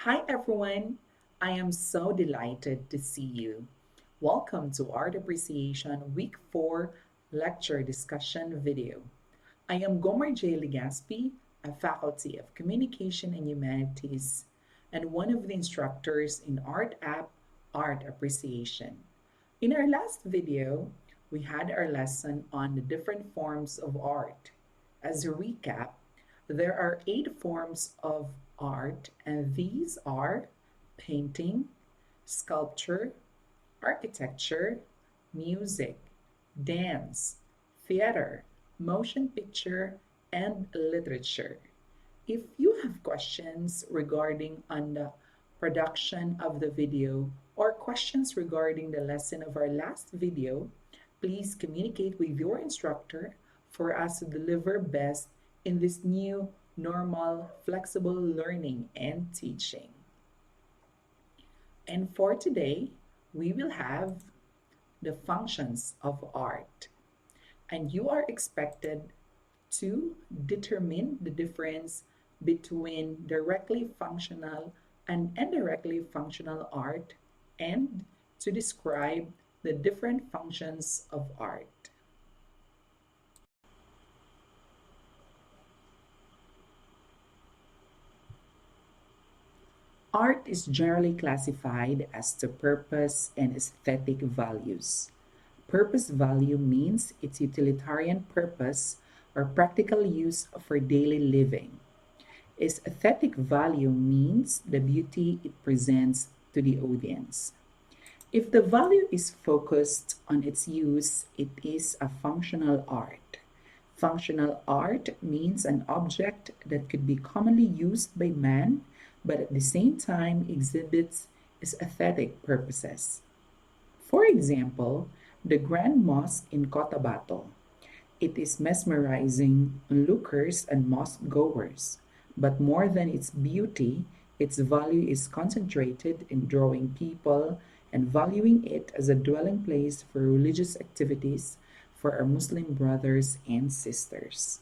Hi everyone, I am so delighted to see you. Welcome to Art Appreciation Week 4 lecture discussion video. I am Gomer J. Legaspi, a faculty of Communication and Humanities and one of the instructors in Art App Art Appreciation. In our last video, we had our lesson on the different forms of art. As a recap, there are 8 forms of art, and these are painting, sculpture, architecture, music, dance, theater, motion picture, and literature. If you have questions regarding on the production of the video or questions regarding the lesson of our last video, please communicate with your instructor for us to deliver best in this new normal flexible learning and teaching. And for today, we will have the functions of art. And you are expected to determine the difference between directly functional and indirectly functional art and to describe the different functions of art. Art is generally classified as to purpose and aesthetic values. Purpose value means its utilitarian purpose or practical use for daily living. Its aesthetic value means the beauty it presents to the audience. If the value is focused on its use, it is a functional art. Functional art means an object that could be commonly used by man, but at the same time exhibits its aesthetic purposes. For example, the Grand Mosque in Cotabato. It is mesmerizing lookers and mosque goers, but more than its beauty, its value is concentrated in drawing people and valuing it as a dwelling place for religious activities for our Muslim brothers and sisters.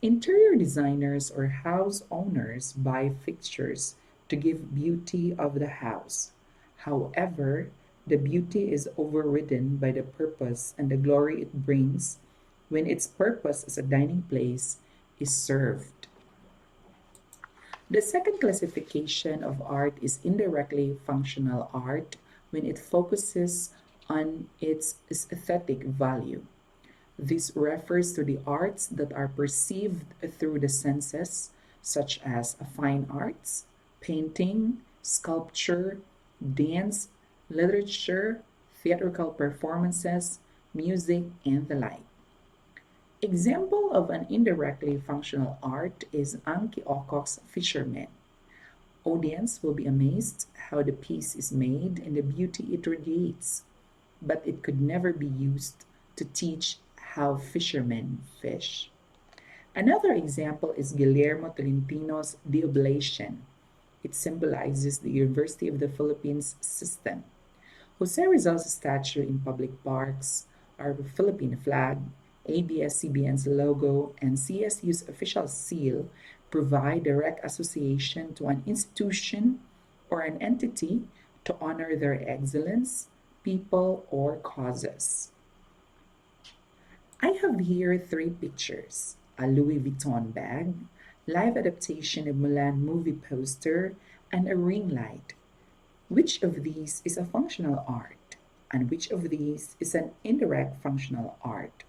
Interior designers or house owners buy fixtures to give beauty of the house. However, the beauty is overridden by the purpose and the glory it brings when its purpose as a dining place is served. The second classification of art is indirectly functional art when it focuses on its aesthetic value. This refers to the arts that are perceived through the senses, such as fine arts, painting, sculpture, dance, literature, theatrical performances, music, and the like. Example of an indirectly functional art is Anki Okok's Fisherman. Audience will be amazed how the piece is made and the beauty it radiates, but it could never be used to teach how fishermen fish. Another example is Guillermo Tolentino's The Oblation. It symbolizes the University of the Philippines system. Jose Rizal's statue in public parks, our Philippine flag, ABS-CBN's logo, and CSU's official seal provide direct association to an institution or an entity to honor their excellence, people, or causes. I have here 3 pictures: a Louis Vuitton bag, live adaptation of Mulan movie poster, and a ring light. Which of these is a functional art, and which of these is an indirect functional art?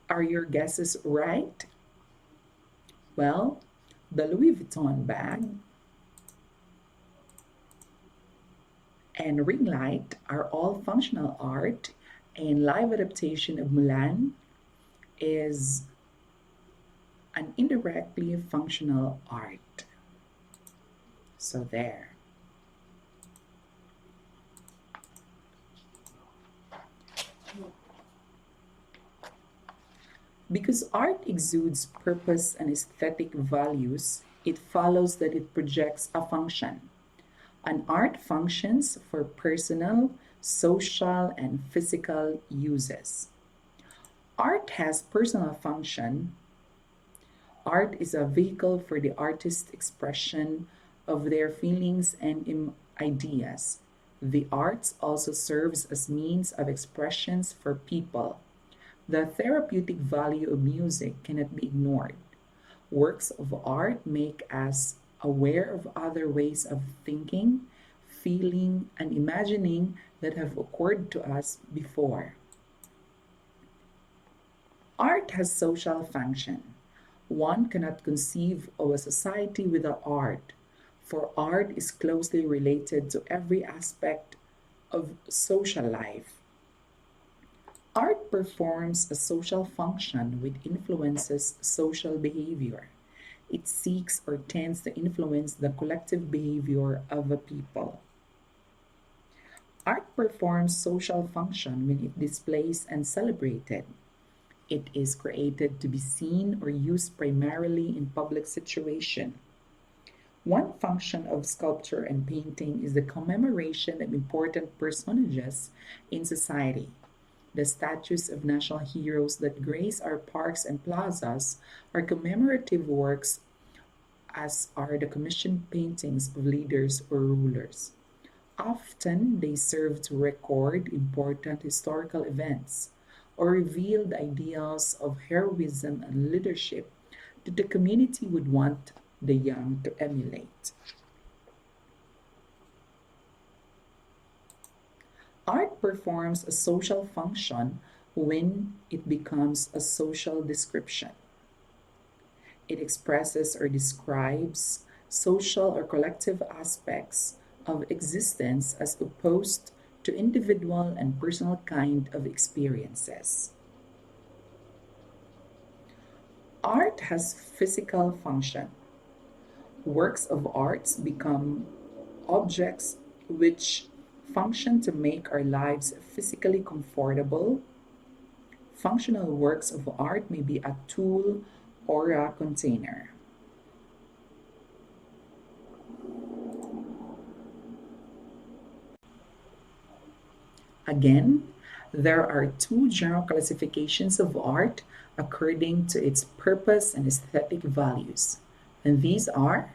Are your guesses right? Well, the Louis Vuitton bag and ring light are all functional art, and live adaptation of Mulan is an indirectly functional art. So there. Because art exudes purpose and aesthetic values, it follows that it projects a function. An art functions for personal, social, and physical uses. Art has personal function. Art is a vehicle for the artist's expression of their feelings and ideas. The arts also serves as means of expressions for people. The therapeutic value of music cannot be ignored. Works of art make us aware of other ways of thinking, feeling, and imagining that have occurred to us before. Art has social function. One cannot conceive of a society without art, for art is closely related to every aspect of social life. Art performs a social function which influences social behavior. It seeks or tends to influence the collective behavior of a people. Art performs social function when it displays and celebrated. It is created to be seen or used primarily in public situation. One function of sculpture and painting is the commemoration of important personages in society. The statues of national heroes that grace our parks and plazas are commemorative works, as are the commissioned paintings of leaders or rulers. Often they serve to record important historical events or reveal the ideals of heroism and leadership that the community would want the young to emulate. Art performs a social function when it becomes a social description. It expresses or describes social or collective aspects of existence as opposed to individual and personal kind of experiences. Art has physical function. Works of arts become objects which function to make our lives physically comfortable. Functional works of art may be a tool or a container. Again, there are two general classifications of art according to its purpose and aesthetic values. And these are,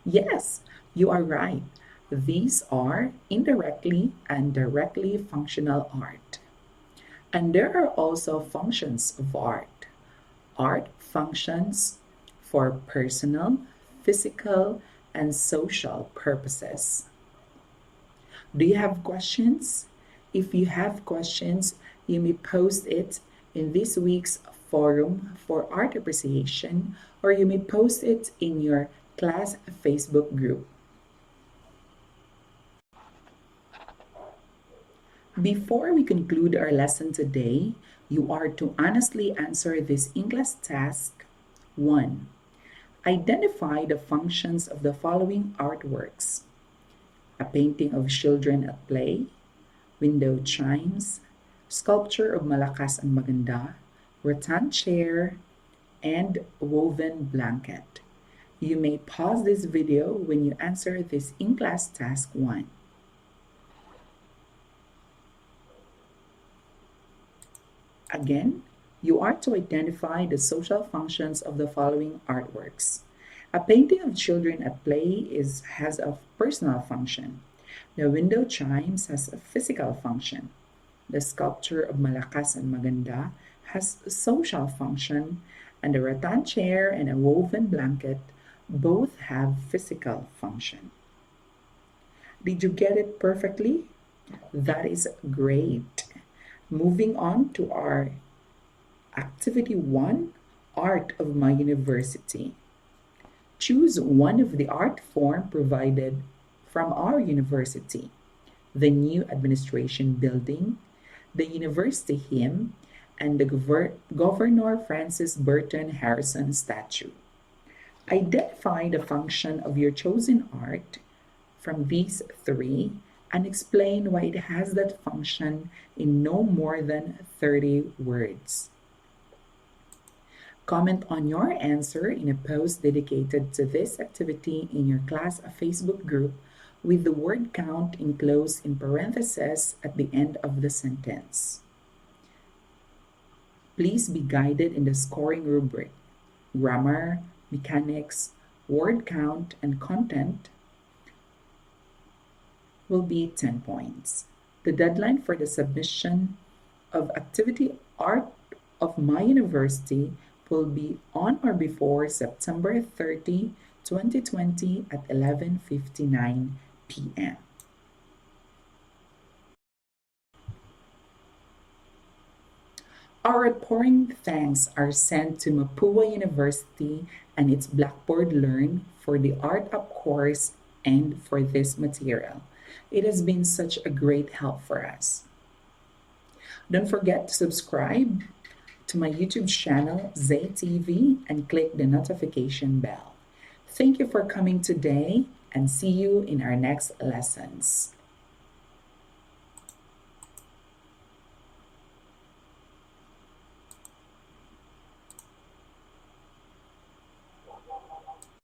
yes, you are right. These are indirectly and directly functional art. And there are also functions of art. Art functions for personal, physical, and social purposes. Do you have questions? If you have questions, you may post it in this week's forum for art appreciation, or you may post it in your class Facebook group. Before we conclude our lesson today, you are to honestly answer this English task. 1. Identify the functions of the following artworks: a painting of children at play, window chimes, sculpture of Malakas ang Maganda, rattan chair, and woven blanket. You may pause this video when you answer this in-class task 1. Again, you are to identify the social functions of the following artworks. A painting of children at play has a personal function. The window chimes has a physical function. The sculpture of Malakas ang Maganda has a social function, and the rattan chair and a woven blanket both have physical function. Did you get it perfectly? That is great. Moving on to our activity 1, Art of My University. Choose one of the art form provided from our university: the new administration building, the university hymn, and the Governor Francis Burton Harrison statue. Identify the function of your chosen art from these 3 and explain why it has that function in no more than 30 words. Comment on your answer in a post dedicated to this activity in your class Facebook group with the word count enclosed in parentheses at the end of the sentence. Please be guided in the scoring rubric. Grammar, mechanics, word count, and content will be 10 points. The deadline for the submission of activity Art of My University will be on or before September 30, 2020 at 11:59 p.m. Our outpouring thanks are sent to Mapua University and its Blackboard Learn for the Art Up course and for this material. It has been such a great help for us. Don't forget to subscribe to my YouTube channel, ZayTV, and click the notification bell. Thank you for coming today and see you in our next lessons.